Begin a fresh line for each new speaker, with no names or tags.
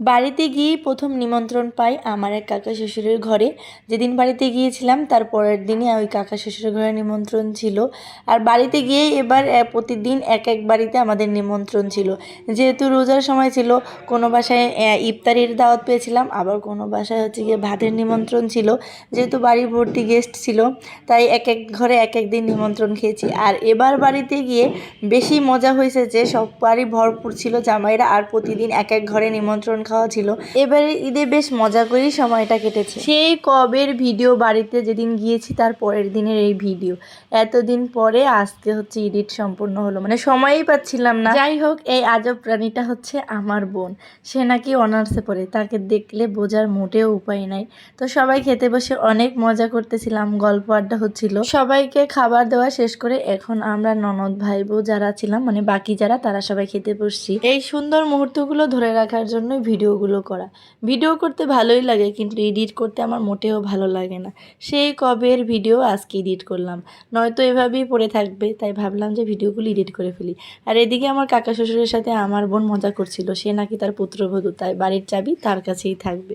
বাড়িতে গিয়েই প্রথম নিমন্ত্রণ পাই আমার এক কাকা শ্বশুরের ঘরে। যেদিন বাড়িতে গিয়েছিলাম তার পরের দিনই ওই কাকা শ্বশুরের ঘরে নিমন্ত্রণ ছিল। আর বাড়িতে গিয়েই এবার প্রতিদিন এক এক বাড়িতে আমাদের নিমন্ত্রণ ছিল। যেহেতু রোজার সময় ছিল, কোনো বাসায় ইফতারির দাওয়াত পেয়েছিলাম, আবার কোনো বাসায় হচ্ছে গিয়ে ভাতের নিমন্ত্রণ ছিল। যেহেতু বাড়ি ভর্তি গেস্ট ছিল, তাই এক এক ঘরে এক এক দিন নিমন্ত্রণ খেয়েছি। আর এবার বাড়িতে গিয়ে বেশি মজা হয়েছে যে সব বাড়ি ভরপুর ছিল জামাইরা, আর প্রতিদিন এক এক ঘরে নিমন্ত্রণ খাওয়া ছিল। এবারে ঈদে বেশ মজা করেই সময়টা কেটেছে। সেই কবের ভিডিও, বাড়িতে যেদিন গিয়েছি তার পরের দিনের এই ভিডিও। এতদিন পরে আজকে হচ্ছে এডিট সম্পূর্ণ হলো, মানে সময়ই পাচ্ছিলাম না। যাই হোক, এই আজব প্রাণীটা হচ্ছে আমার বোন। সে নাকি অনার্সে পড়ে, তাকে দেখলে বোঝার মোটেও উপায় নাই। তো সবাই খেতে বসে অনেক মজা করতেছিলাম, গল্প আড্ডা হচ্ছিল। সবাইকে খাবার দেওয়া শেষ করে এখন আমরা ননদ ভাই বউ যারা ছিলাম, মানে বাকি যারা, তারা সবাই খেতে বসছি। এই সুন্দর মুহূর্তগুলো ধরে রাখার জন্য ভিডিওগুলো করা। ভিডিও করতে ভালোই লাগে, কিন্তু এডিট করতে আমার মোটেও ভালো লাগে না। সেই কবের ভিডিও আজকে এডিট করলাম, নয়তো এভাবেই পড়ে থাকবে। তাই ভাবলাম যে ভিডিওগুলো এডিট করে ফেলি। আর এদিকে আমার কাকা শ্বশুরের সাথে আমার বোন মজা করছিল, সে নাকি তার পুত্রবধূ, তাই বাড়ির চাবি তার কাছেই থাকবে।